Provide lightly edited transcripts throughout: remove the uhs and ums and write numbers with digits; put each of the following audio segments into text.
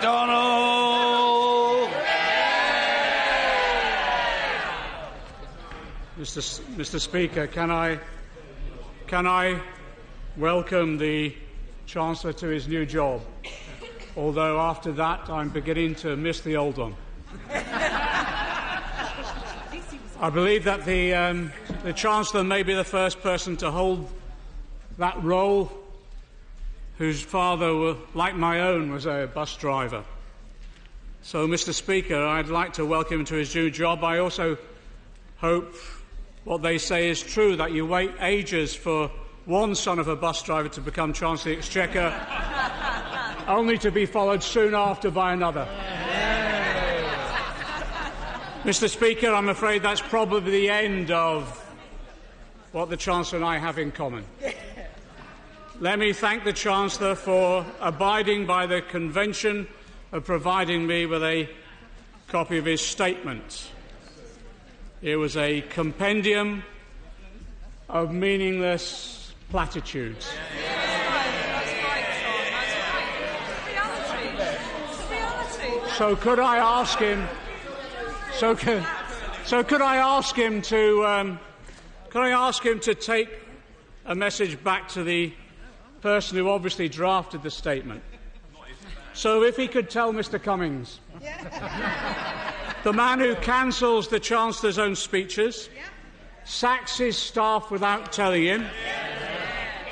McDonnell! Mr. Speaker, can I welcome the Chancellor to his new job, although after that I'm beginning to miss the old one. I believe that the Chancellor may be the first person to hold that role whose father, like my own, was a bus driver. So, Mr. Speaker, I'd like to welcome him to his new job. I also hope what they say is true, that you wait ages for one son of a bus driver to become Chancellor of the Exchequer, only to be followed soon after by another. Mr. Speaker, I'm afraid that's probably the end of what the Chancellor and I have in common. Let me thank the Chancellor for abiding by the convention of providing me with a copy of his statement. It was a compendium of meaningless platitudes. So could I ask him? Could I ask him to take a message back to the person who obviously drafted the statement? So if he could tell Mr. Cummings, the man who cancels the Chancellor's own speeches, sacks his staff without telling him,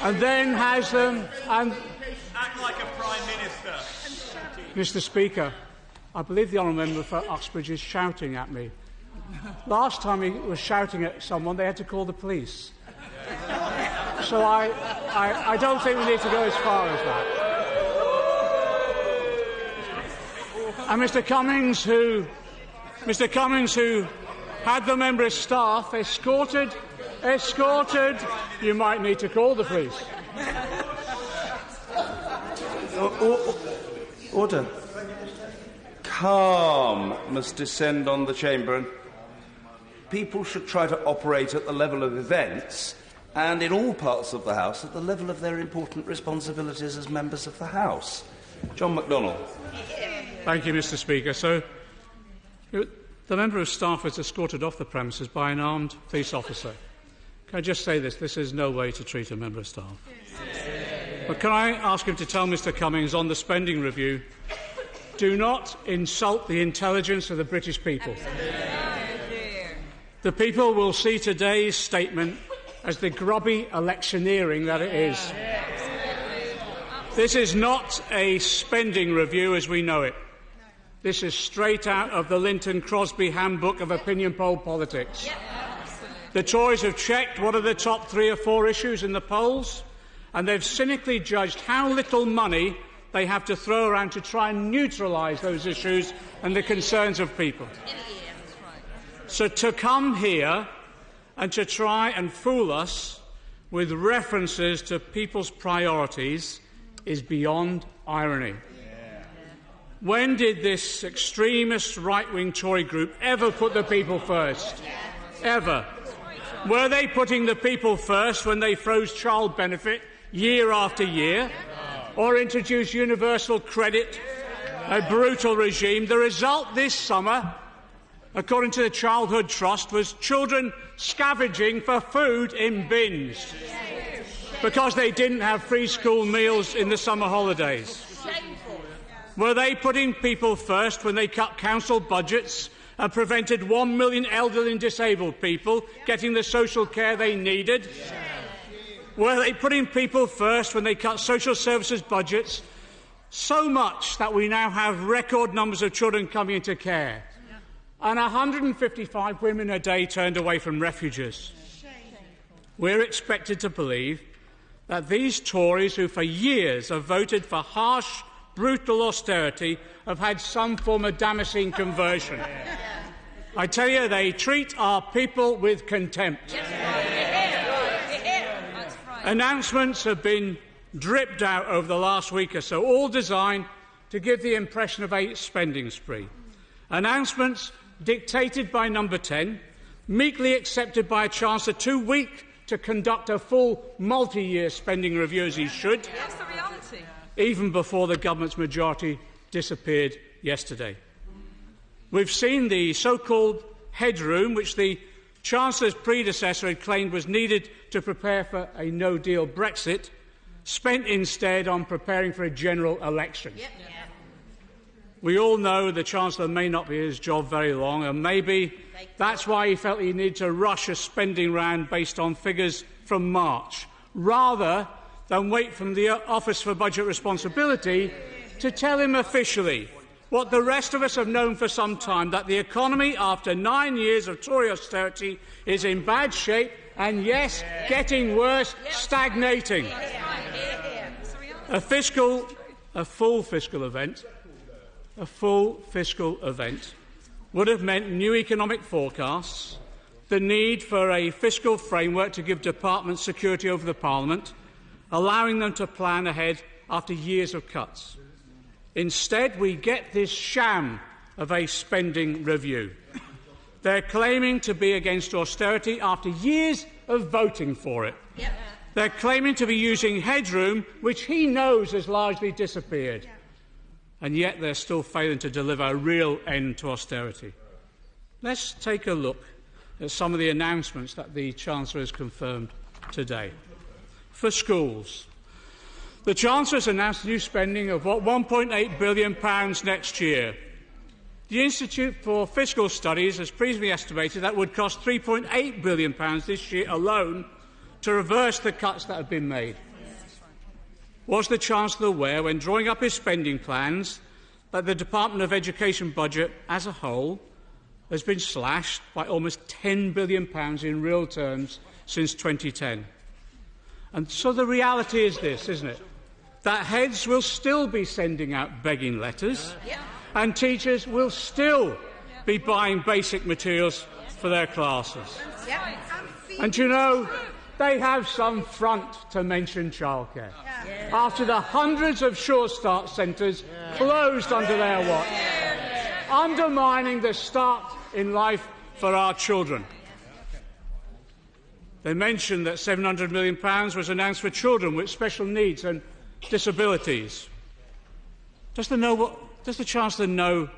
and then has them and act like a Prime Minister. Mr. Speaker, I believe the honourable member for Uxbridge is shouting at me. Last time he was shouting at someone, they had to call the police. So I don't think we need to go as far as that. And Mr. Cummings, who had the member of staff escorted, you might need to call the police. Order. Calm must descend on the chamber, and people should try to operate at the level of events and in all parts of the House at the level of their important responsibilities as members of the House. John McDonnell. Thank you, Mr. Speaker. So, the member of staff was escorted off the premises by an armed police officer. Can I just say this? This is no way to treat a member of staff. But can I ask him to tell Mr. Cummings on the spending review, do not insult the intelligence of the British people. The people will see today's statement as the grubby electioneering that it is. This is not a spending review as we know it. This is straight out of the Linton Crosby Handbook of Opinion Poll Politics. The Tories have checked what are the top 3 or 4 issues in the polls, and they've cynically judged how little money they have to throw around to try and neutralise those issues and the concerns of people. So to come here and to try and fool us with references to people's priorities is beyond irony. When did this extremist right-wing Tory group ever put the people first? Ever? Were they putting the people first when they froze child benefit year after year, or introduced universal credit, a brutal regime? The result this summer, according to the Childhood Trust, was children scavenging for food in bins because they didn't have free school meals in the summer holidays. Were they putting people first when they cut council budgets and prevented 1 million elderly and disabled people getting the social care they needed? Were they putting people first when they cut social services budgets so much that we now have record numbers of children coming into care and 155 women a day turned away from refuges? We're expected to believe that these Tories, who for years have voted for harsh, brutal austerity, have had some form of Damascene conversion. I tell you, they treat our people with contempt. Announcements have been dripped out over the last week or so, all designed to give the impression of a spending spree. Announcements dictated by Number 10, meekly accepted by a Chancellor too weak to conduct a full multi-year spending review as he should, That's the reality. even before the government's majority disappeared yesterday. We've seen the so-called headroom, which the Chancellor's predecessor had claimed was needed to prepare for a no-deal Brexit, spent instead on preparing for a general election. Yep. We all know the Chancellor may not be in his job very long, and maybe that's why he felt he needed to rush a spending round based on figures from March, rather than wait from the Office for Budget Responsibility to tell him officially what the rest of us have known for some time, that the economy, after 9 years of Tory austerity, is in bad shape and, yes, getting worse, stagnating. A full fiscal event would have meant new economic forecasts, the need for a fiscal framework to give departments security over the Parliament, allowing them to plan ahead after years of cuts. Instead, we get this sham of a spending review. They're claiming to be against austerity after years of voting for it. Yep. They're claiming to be using headroom, which he knows has largely disappeared. Yep. And yet they're still failing to deliver a real end to austerity. Let's take a look at some of the announcements that the Chancellor has confirmed today. For schools, the Chancellor has announced new spending of £1.8 billion next year. The Institute for Fiscal Studies has previously estimated that would cost £3.8 billion this year alone to reverse the cuts that have been made. Was the Chancellor aware, when drawing up his spending plans, that the Department of Education budget as a whole has been slashed by almost £10 billion in real terms since 2010? And so the reality is this, isn't it? That heads will still be sending out begging letters, and teachers will still be buying basic materials for their classes. And you know, they have some front to mention childcare. After the hundreds of Sure Start centres closed under their watch, undermining the start in life for our children. They mentioned that £700 million was announced for children with special needs and disabilities. Does the Chancellor know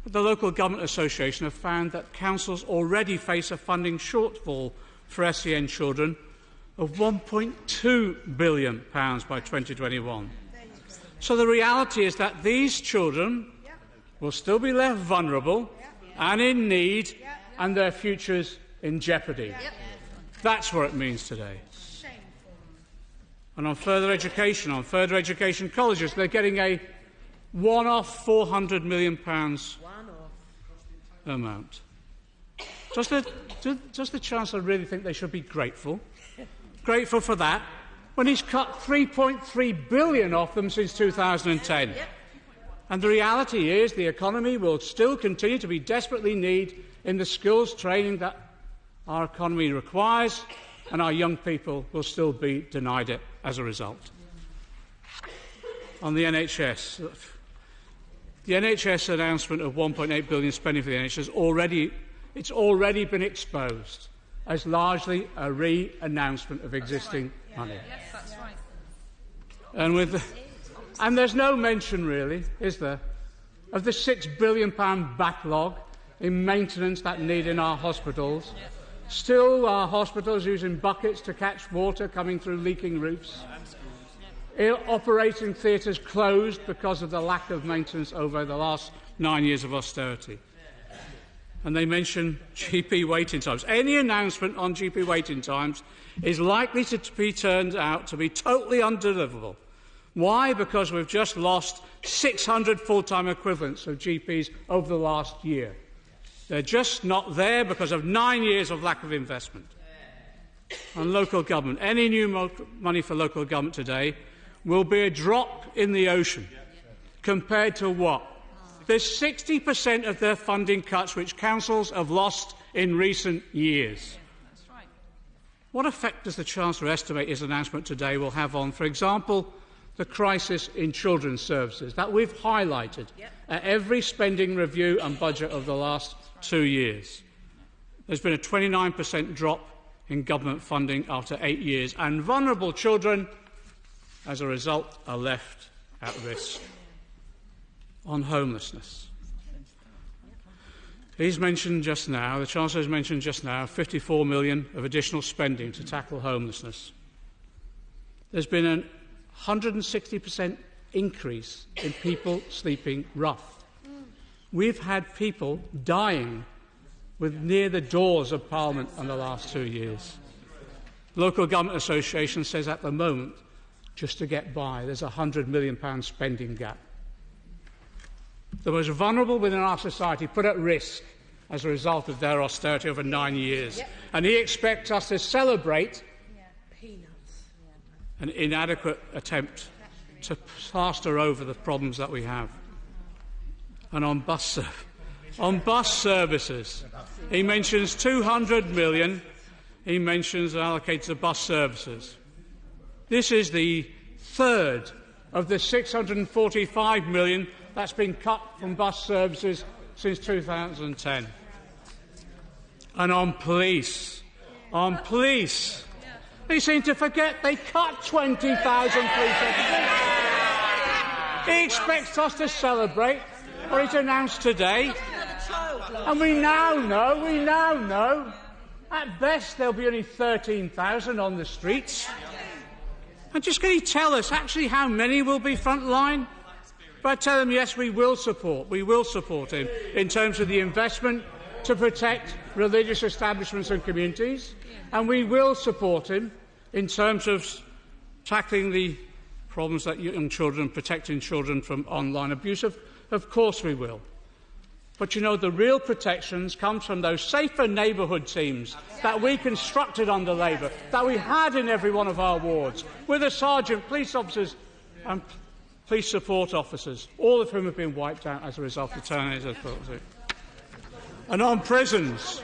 that the Local Government Association have found that councils already face a funding shortfall for SEN children of £1.2 billion by 2021? So the reality is that these children will still be left vulnerable and in need, and their futures in jeopardy. That's what it means today. And on further education colleges, they're getting a one-off £400 million amount. Does the Chancellor really think they should be grateful? Grateful for that, when he's cut £3.3 billion off them since 2010. And the reality is the economy will still continue to be desperately needed in the skills training that our economy requires, and our young people will still be denied it as a result. On the NHS, the NHS announcement of £1.8 billion spending for the NHS it's already been exposed as largely a re-announcement of existing money. Yes, that's right. And there's no mention, really, is there, of the £6 billion backlog in maintenance that need in our hospitals. Still, our hospitals using buckets to catch water coming through leaking roofs. Operating theatres closed because of the lack of maintenance over the last 9 years of austerity. And they mention GP waiting times. Any announcement on GP waiting times is likely to be turned out to be totally undeliverable. Why? Because we've just lost 600 full-time equivalents of GPs over the last year. They're just not there because of 9 years of lack of investment. On local government, any new money for local government today will be a drop in the ocean compared to what? The 60% of their funding cuts which councils have lost in recent years. What effect does the Chancellor estimate his announcement today will have on, for example, the crisis in children's services that we've highlighted at every spending review and budget of the last 2 years? There's been a 29% drop in government funding after 8 years, and vulnerable children, as a result, are left at risk. on homelessness. He's mentioned just now, the Chancellor has mentioned just now, 54 million of additional spending to tackle homelessness. There's been a 160% increase in people sleeping rough. We've had people dying near the doors of Parliament in the last 2 years. The Local Government Association says at the moment, just to get by, there's a £100 million spending gap. The most vulnerable within our society put at risk as a result of their austerity over 9 years. Yep. And he expects us to celebrate an inadequate attempt to plaster over the problems that we have. And on bus services, he mentions 200 million. He mentions allocated to bus services. This is the third of the 645 million that's been cut from bus services since 2010. And on police, they seem to forget they cut 20,000 police officers. He expects us to celebrate what he's announced today. And we now know, at best there'll be only 13,000 on the streets. And just can he tell us actually how many will be frontline? But I tell him, yes, we will support him in terms of the investment to protect religious establishments and communities, and we will support him in terms of tackling the problems that young children, protecting children from online abuse. Of course we will. But, you know, the real protections come from those safer neighbourhood teams that we constructed under Labour, that we had in every one of our wards, with a sergeant, police officers and police support officers, all of whom have been wiped out as a result of terminated authority. And on prisons,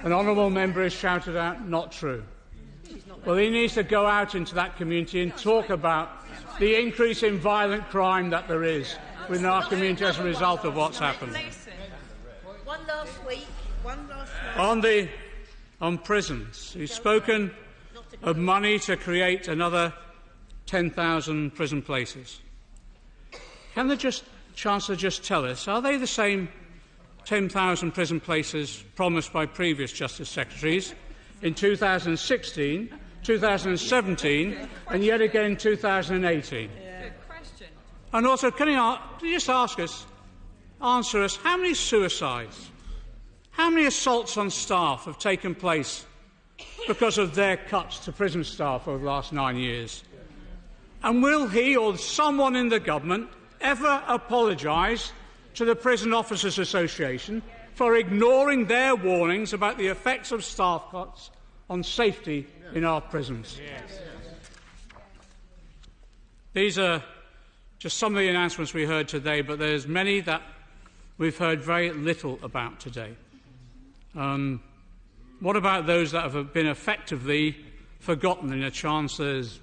an honourable member has shouted out, not true. Well, he needs to go out into that community and talk about the increase in violent crime that there is within our community as a result of what's happened. On prisons, he's spoken of money to create another 10,000 prison places. Can the Chancellor just tell us, are they the same 10,000 prison places promised by previous Justice Secretaries in 2016, 2017 and yet again in 2018? Good question. And also, can you just answer us, how many suicides, how many assaults on staff have taken place because of their cuts to prison staff over the last 9 years? And will he or someone in the government ever apologise to the Prison Officers Association for ignoring their warnings about the effects of staff cuts on safety in our prisons? Yes. These are just some of the announcements we heard today, but there's many that we've heard very little about today. What about those that have been effectively forgotten in a Chancellor's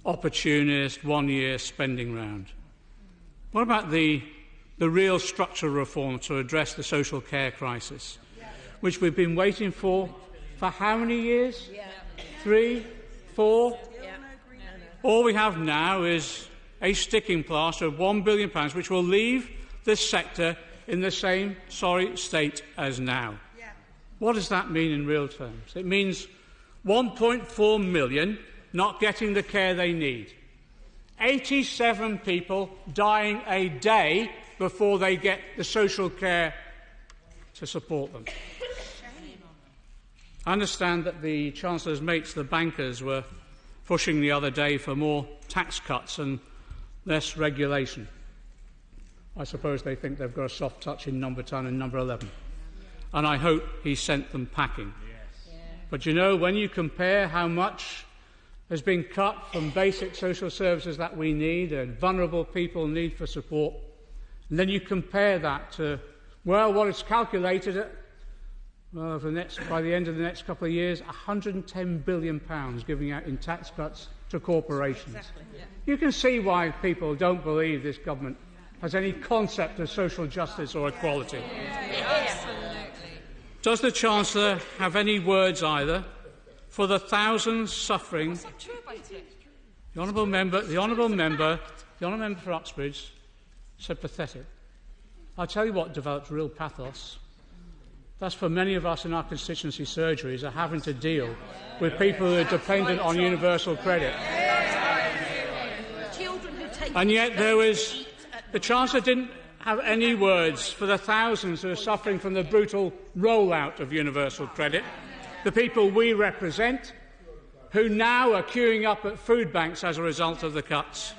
opportunist one-year spending round? What about the real structural reform to address the social care crisis, which we've been waiting for how many years? 3, 4? All we have now is a sticking plaster of £1 billion, which will leave this sector in the same sorry state as now. What does that mean in real terms? It means 1.4 million not getting the care they need. 87 people dying a day before they get the social care to support them. I understand that the Chancellor's mates, the bankers, were pushing the other day for more tax cuts and less regulation. I suppose they think they've got a soft touch in number 10 and number 11. And I hope he sent them packing. Yes. But you know, when you compare how much has been cut from basic social services that we need and vulnerable people need for support, and then you compare that to, well, what is calculated at, well, by the end of the next couple of years, £110 billion giving out in tax cuts to corporations. Exactly, yeah. You can see why people don't believe this government has any concept of social justice or equality. Absolutely. Does the Chancellor have any words either for the thousands suffering. The honourable member for Uxbridge said pathetic. I'll tell you what develops real pathos. That's for many of us in our constituency surgeries are having to deal with people who are dependent on universal credit. And yet the Chancellor didn't have any words for the thousands who are suffering from the brutal rollout of universal credit, the people we represent, who now are queuing up at food banks as a result of the cuts.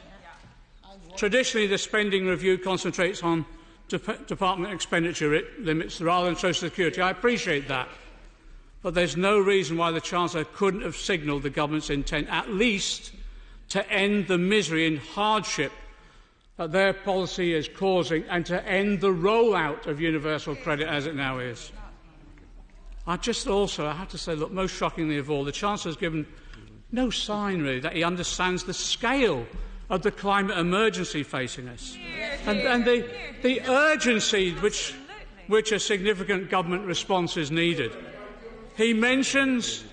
Traditionally, the spending review concentrates on department expenditure limits rather than social security. I appreciate that. But there's no reason why the Chancellor couldn't have signalled the government's intent, at least to end the misery and hardship that their policy is causing and to end the rollout of universal credit as it now is. I have to say, look, most shockingly of all, the Chancellor has given no sign, really, that he understands the scale of the climate emergency facing us and the urgency which a significant government response is needed. He mentions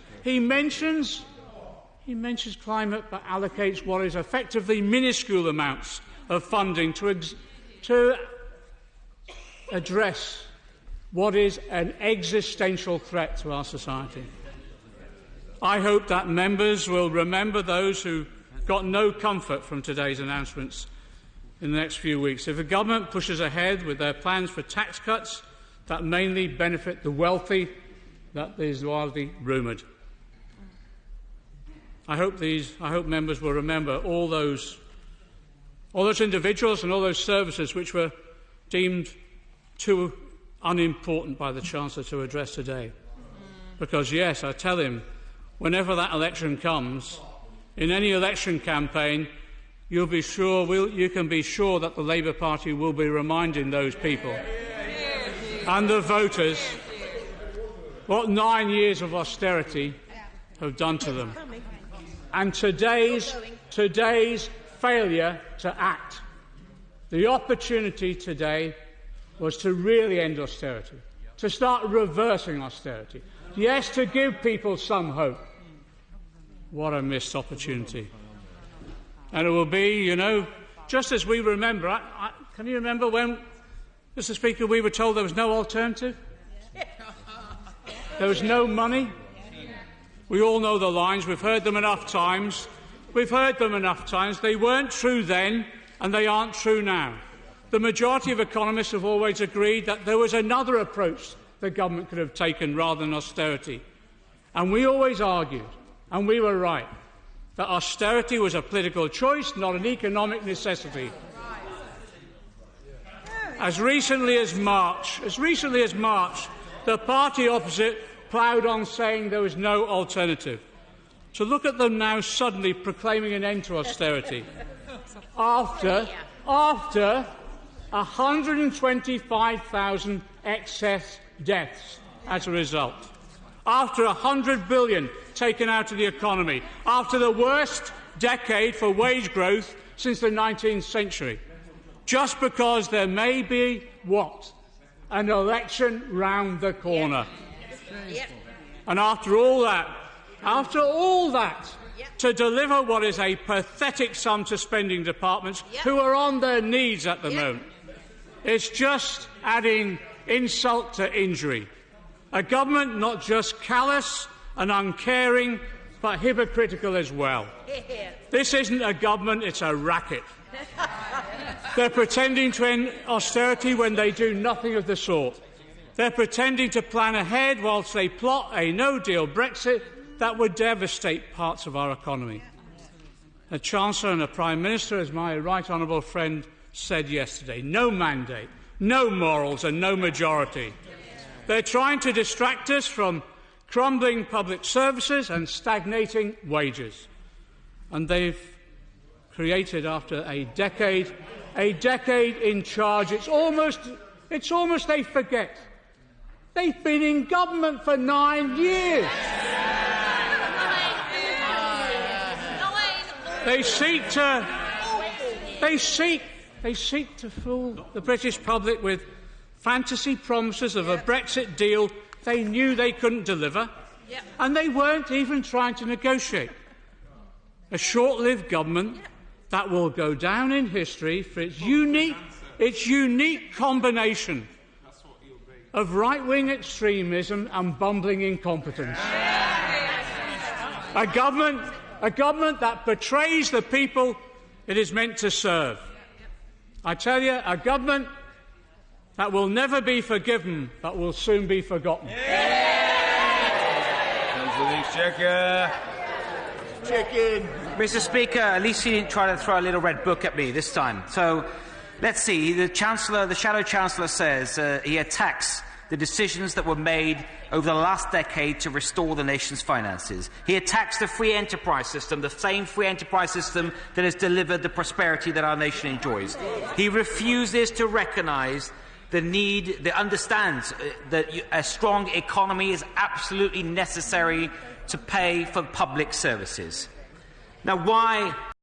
climate but allocates what is effectively minuscule amounts of funding to address what is an existential threat to our society. I hope that members will remember those who got no comfort from today's announcements in the next few weeks. If the government pushes ahead with their plans for tax cuts that mainly benefit the wealthy, that is widely rumoured. I hope members will remember all those individuals and all those services which were deemed too unimportant by the Chancellor to address today. Because, yes, I tell him, whenever that election comes, in any election campaign, you can be sure that the Labour Party will be reminding those people and the voters what 9 years of austerity have done to them. And today's failure to act. The opportunity today was to really end austerity, to start reversing austerity. Yes, to give people some hope. What a missed opportunity. And it will be, just as we remember, can you remember when, Mr. Speaker, we were told there was no alternative? There was no money? We all know the lines. We've heard them enough times. They weren't true then, and they aren't true now. The majority of economists have always agreed that there was another approach the government could have taken rather than austerity. And we always argued, and we were right, that austerity was a political choice, not an economic necessity. As recently as March, the party opposite ploughed on saying there was no alternative. To look at them now suddenly proclaiming an end to austerity after 125,000 excess deaths as a result, after 100 billion taken out of the economy, after the worst decade for wage growth since the 19th century, just because there may be an election round the corner. And after all that, to deliver what is a pathetic sum to spending departments who are on their knees at the moment, it's just adding insult to injury. A government not just callous and uncaring, but hypocritical as well. This isn't a government, it's a racket. They're pretending to end austerity when they do nothing of the sort. They're pretending to plan ahead whilst they plot a no-deal Brexit that would devastate parts of our economy. A Chancellor and a Prime Minister, as my right honourable friend said yesterday, no mandate, no morals and no majority. They're trying to distract us from crumbling public services and stagnating wages. And they've created, after a decade in charge, it's almost they forget. They've been in government for 9 years. They seek to fool the British public with fantasy promises of a Brexit deal they knew they couldn't deliver, Yep. And they weren't even trying to negotiate. A short-lived government that will go down in history for its unique combination of right-wing extremism and bumbling incompetence. A government that betrays the people it is meant to serve. I tell you, a government that will never be forgiven, but will soon be forgotten. Mr. Speaker, at least he didn't try to throw a little red book at me this time. So, let's see. The Shadow Chancellor says he attacks the decisions that were made over the last decade to restore the nation's finances. He attacks the free enterprise system, the same free enterprise system that has delivered the prosperity that our nation enjoys. He refuses to recognise understands that a strong economy is absolutely necessary to pay for public services. Now, why